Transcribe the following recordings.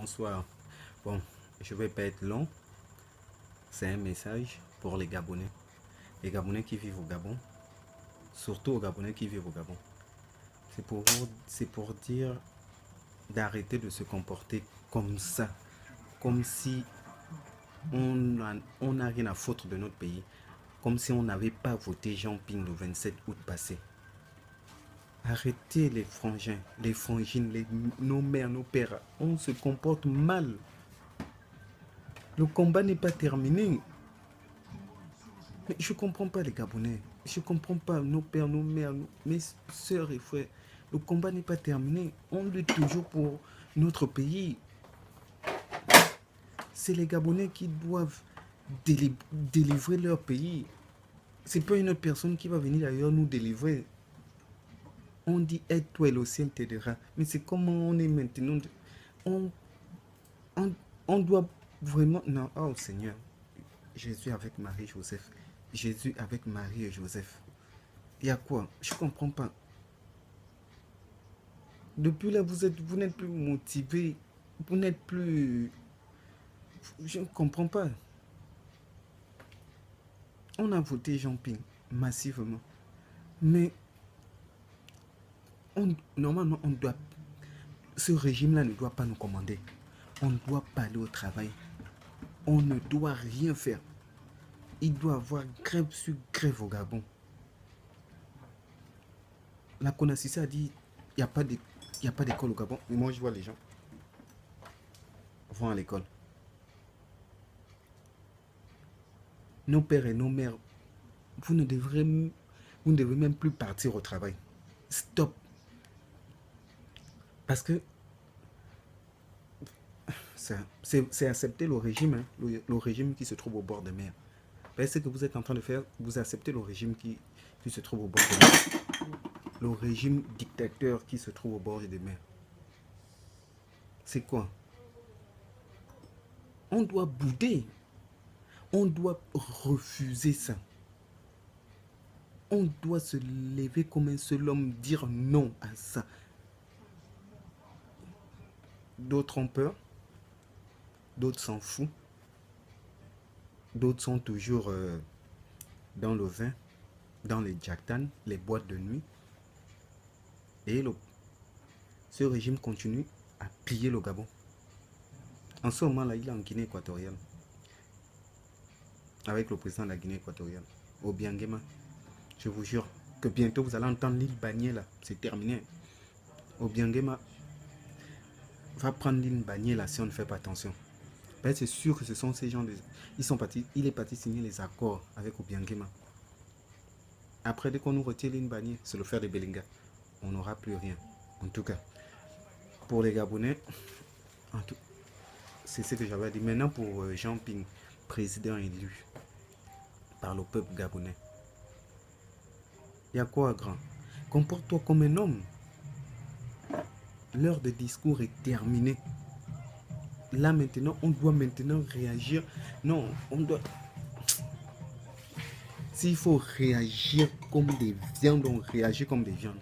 Bonsoir. Bon, je vais pas être long. C'est un message pour les Gabonais. Les Gabonais qui vivent au Gabon. Surtout aux Gabonais qui vivent au Gabon. C'est pour dire d'arrêter de se comporter comme ça. Comme si on n'a rien à foutre de notre pays. Comme si on n'avait pas voté Jean Ping le 27 août passé. Arrêtez les frangins, les frangines, nos mères, nos pères. On se comporte mal. Le combat n'est pas terminé. Mais je comprends pas les Gabonais. Je comprends pas nos pères, nos mères, mes soeurs et frères. Le combat n'est pas terminé. On lutte toujours pour notre pays. C'est les Gabonais qui doivent délivrer leur pays. C'est pas une autre personne qui va venir d'ailleurs nous délivrer. On dit aide-toi et le ciel t'aidera. Mais c'est comment on est maintenant. On, on, on doit vraiment. Non, oh Seigneur. Jésus avec Marie-Joseph. Jésus avec Marie et Joseph. Il y a quoi? Je comprends pas. Depuis là, vous n'êtes plus motivé. Vous n'êtes plus. Je ne comprends pas. On a voté Jean Ping massivement. Mais normalement, ce régime-là ne doit pas nous commander. On ne doit pas aller au travail. On ne doit rien faire. Il doit y avoir grève sur grève au Gabon. La CONACIC a dit il n'y a pas d'école au Gabon. Et moi, je vois les gens vont à l'école. Nos pères et nos mères, vous ne devez même plus partir au travail. Stop. Parce que c'est accepter le régime, hein, le régime qui se trouve au bord de mer. Ce que vous êtes en train de faire, vous acceptez le régime qui se trouve au bord de mer. Le régime dictateur qui se trouve au bord de mer. C'est quoi? On doit bouder. On doit refuser ça. On doit se lever comme un seul homme, dire non à ça. D'autres ont peur, d'autres s'en foutent, d'autres sont toujours dans le vin, dans les jacktan, les boîtes de nuit. Et ce régime continue à piller le Gabon. En ce moment-là, il est en Guinée équatoriale, avec le président de la Guinée équatoriale, Obiangema. Je vous jure que bientôt vous allez entendre l'île Bagné là, c'est terminé. Obiangema va prendre l'île Bagné là si on ne fait pas attention. Ben, c'est sûr que ce sont ces gens, il est parti signer les accords avec Obiangema. Après, dès qu'on nous retire l'île Bagné, c'est le fer de Belinga. On n'aura plus rien. En tout cas, pour les Gabonais, c'est ce que j'avais dit. Maintenant, pour Jean Ping, président élu par le peuple gabonais, il y a quoi, grand? Comporte-toi comme un homme. L'heure de discours est terminée. Là, maintenant, on doit maintenant réagir. Non, on doit... S'il faut réagir comme des viandes, on réagit comme des viandes.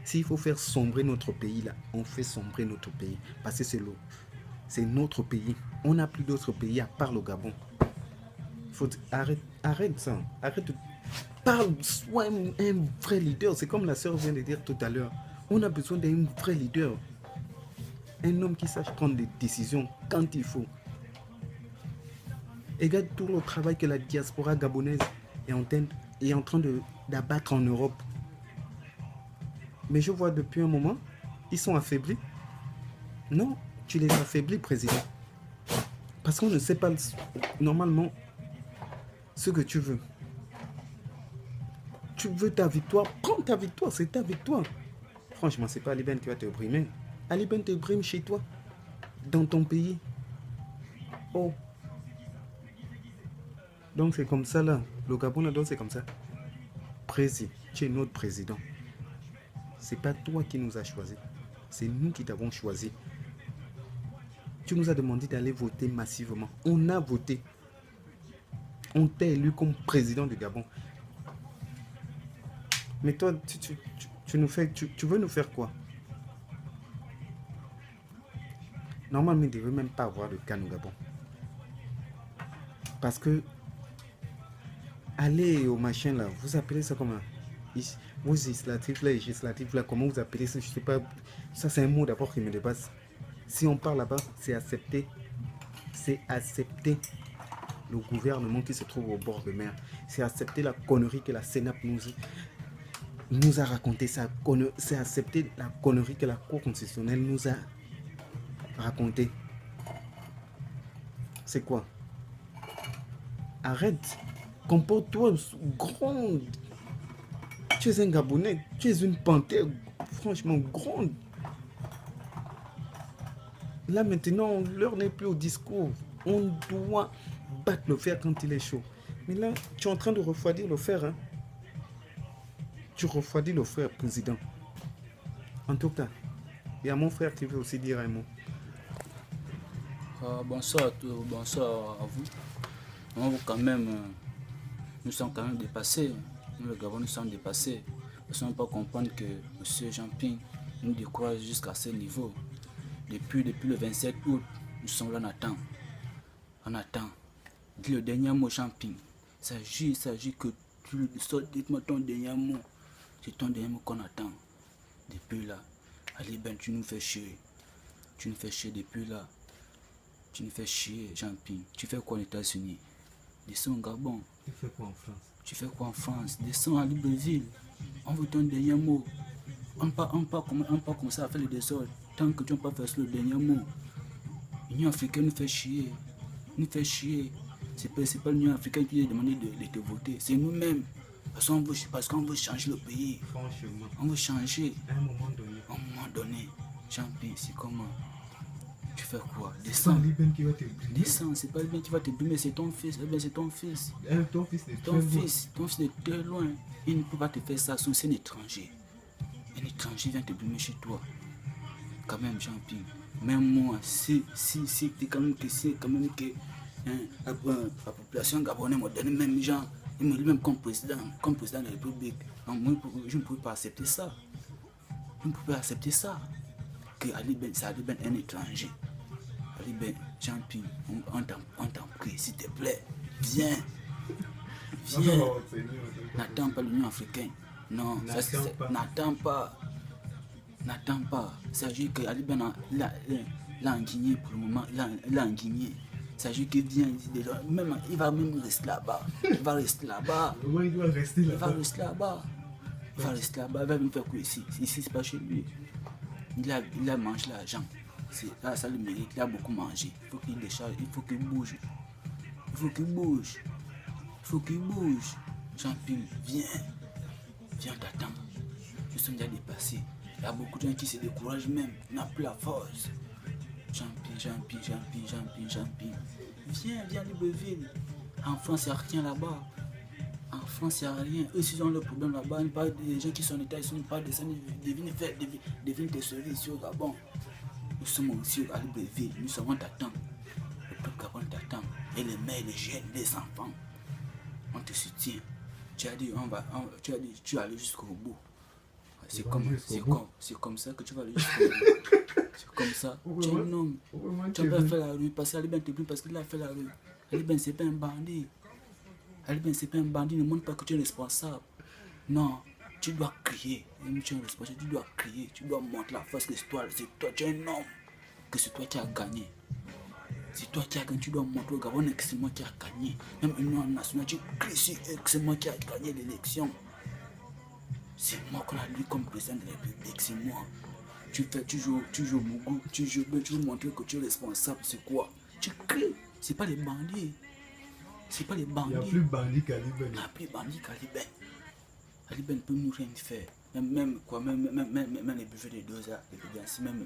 S'il faut faire sombrer notre pays, là, on fait sombrer notre pays. Parce que c'est notre pays. On n'a plus d'autres pays à part le Gabon. Arrête ça. Arrête. Parle, sois un vrai leader. C'est comme la soeur vient de dire tout à l'heure. On a besoin d'un vrai leader. Un homme qui sache prendre des décisions quand il faut. Et regarde tout le travail que la diaspora gabonaise est en train d'abattre en Europe. Mais je vois depuis un moment, ils sont affaiblis. Non, tu les affaiblis, président. Parce qu'on ne sait pas normalement ce que tu veux. Tu veux ta victoire, prends ta victoire, c'est ta victoire. Franchement, c'est pas Ali Ben qui va te brimer. Ali Ben te brime chez toi, dans ton pays. Oh. Donc c'est comme ça là. Le Gabon là, donc c'est comme ça. Président, tu es notre président. C'est pas toi qui nous as choisi. C'est nous qui t'avons choisi. Tu nous as demandé d'aller voter massivement. On a voté. On t'a élu comme président du Gabon. Mais toi, tu veux nous faire quoi? Normalement, il ne devrait même pas avoir de CAN au Gabon. Parce que aller au machin là, vous appelez ça comment? Vos législatifs là, comment vous appelez ça? Je sais pas. Ça, c'est un mot d'abord qui me dépasse. Si on parle là-bas, c'est accepter. C'est accepter le gouvernement qui se trouve au bord de mer. C'est accepter la connerie que la CNAP nous a raconté. C'est accepter la connerie que la Cour constitutionnelle nous a raconté. C'est quoi? Arrête. Comporte-toi grande. Tu es un Gabonais. Tu es une panthère franchement grande. Là maintenant, l'heure n'est plus au discours. On doit battre le fer quand il est chaud. Mais là, tu es en train de refroidir le fer. Hein? Tu refroidis le fer, président. En tout cas, il y a mon frère qui veut aussi dire un mot. Bonsoir à vous. Nous sommes quand même dépassés. Nous, le Gabon, nous sommes dépassés. Nous ne sommes pas comprendre que M. Jean-Ping nous décourage jusqu'à ce niveau. Depuis le 27 août, nous sommes là, on attend. Dis le dernier mot, Jean-Ping. Il s'agit que tu sortes, dites-moi ton dernier mot. C'est ton dernier mot qu'on attend. Depuis là, Ali Ben, tu nous fais chier. Tu nous fais chier depuis là. Tu nous fais chier, Jean-Ping. Tu fais quoi aux États-Unis? Descends au Gabon. Tu fais quoi en France? Tu fais quoi en France? Descends à Libreville. On veut ton dernier mot. On ne peut pas commencer à faire le désordre tant que tu n'as pas fait le dernier mot. L'Union africaine nous fait chier. Nous fait chier. C'est pas l'Union africaine qui a demandé de te voter. C'est nous-mêmes. Parce qu'on veut changer le pays. Franchement. On veut changer. À un moment donné. À un moment donné. Jean-Ping, c'est comment? Tu fais quoi? Descends. Descends, c'est pas lui qui va te brimer, c'est ton fils. C'est ton fils. Ton fils est Ton fils de très loin. Il ne peut pas te faire ça, c'est un étranger. Un étranger vient te brimer chez toi. Quand même, Jean-Ping. Même moi, si t'es quand même que la population gabonaise m'a donné même gens, il me dit même comme président de la République. Moi, je ne pouvais pas accepter ça. Je ne pouvais pas accepter ça. Que Ali Ben, c'est Ali Ben un étranger. Ali Ben, Jean-Ping, on t'en prie, s'il te plaît, viens. N'attends pas l'Union africaine. Non, n'attends pas. Il s'agit que Ali Ben l'a en Guinée pour le moment. Il en Guinée. Il s'agit qu'il vient, il va même rester là-bas. Il va rester là-bas. Il va rester là-bas. Il va même faire quoi ici? Ici, c'est pas chez lui. Il a mangé l'argent. Là, ça le mérite. Il a beaucoup mangé. Il faut qu'il décharge. Il faut qu'il bouge. Jean-Ping, viens t'attendre. Nous sommes déjà dépassés. Il y a beaucoup de gens qui se découragent même. On n'a plus la force. Jean-Ping. Viens à Libreville. En France, il n'y a rien là-bas. En France, il n'y a rien. Eux, s'ils ont le problème là-bas, ils parlent des gens qui sont en état, ils ne parlent de ça, ils deviennent des services ici au Gabon. Nous sommes aussi à Libreville. Nous sommes t'attendre. Le peuple Gabon t'attend. Et les mères, les jeunes, les enfants. On te soutient. Tu as dit, tu vas aller jusqu'au bout. C'est comme ça que tu vas aller jusqu'au bout. C'est comme ça. Tu es un homme. Tu vas pas faire la rue. Parce qu'Ali Ben te brûle parce qu'il a fait la rue. Ali Ben, c'est pas un bandit. Ali Ben, c'est pas un bandit. Ne montre pas que tu es responsable. Non. Tu dois crier. Tu es responsable. Tu dois crier. Tu dois montrer la force que c'est toi. Tu es un homme. Que c'est toi qui as gagné. C'est toi qui as gagné. Tu dois montrer au Gabon que c'est moi qui a gagné. Même une nationale, tu cries que c'est moi qui a gagné l'élection. C'est moi qu'on a lu comme président de la République. C'est moi. Tu joues au Mougou. Tu veux montrer que tu es responsable. C'est quoi? Tu cries. C'est pas les bandits. C'est pas les bandits. Il n'y a plus bandits qu'Ali Ben. Il n'y a plus bandits qu'Ali Ben. Ali Ben ne peut nous rien faire. Même les buffets de doses, même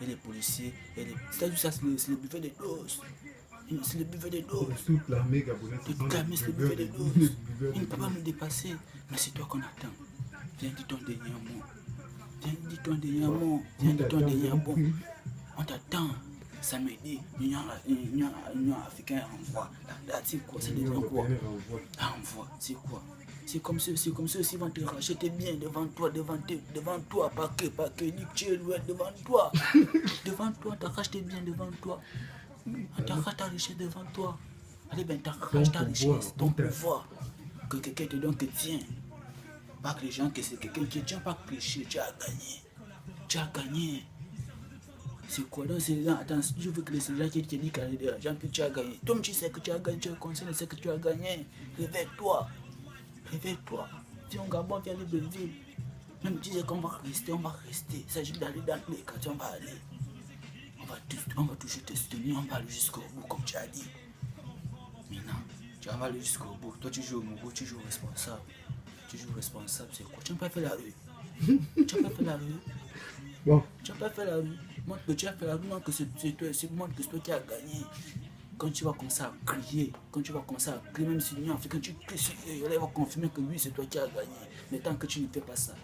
les policiers. C'est-à-dire ça, c'est les buffets de doses. C'est le buffet de doses. Toute l'armée gabonaise, c'est le buffet de doses. Il ne peut pas nous dépasser. Mais c'est toi qu'on attend. Viens dire ton dernier mot. Viens dire ton dernier mot. On t'attend. Samedi, l'Union africaine renvoie. C'est quoi? C'est des renvois. Renvoie, c'est quoi? C'est comme ceci, ils vont te racheter bien devant toi, pas que, nique devant toi. Devant toi, t'arraches tes biens devant toi. T'arraches ta richesse devant toi. Allez, ben, t'arraches ta richesse, ton pouvoir. Que quelqu'un te donne, que tiens. Pas que les gens, que c'est quelqu'un qui tient, pas cliché, tu as gagné. Tu as gagné. C'est quoi donc ces gens? Attends, je veux que les gens qui te disent que tu as gagné. Toi, tu sais que tu as gagné, tu es conscient de ce que tu as gagné. Réveille-toi. Réveille-toi. Si on Gabon, viens à Libreville. Même si qu'on va rester, on va rester. Il s'agit d'aller dans les quartiers, on va aller. On va toujours te soutenir, on va aller jusqu'au bout, comme tu as dit. Maintenant, tu vas aller jusqu'au bout. Toi, tu joues au Mogo, tu joues responsable. Tu joues responsable, c'est quoi? Tu n'as pas fait la rue. Tu n'as pas fait la rue. Bon. Tu n'as pas fait la rue. Montre que tu as fait la rue, montre que c'est toi qui as gagné. Quand tu vas commencer à crier, même si l'Union africaine, tu cries sur eux, ils vont confirmer que oui, c'est toi qui as gagné. Mais tant que tu ne fais pas ça,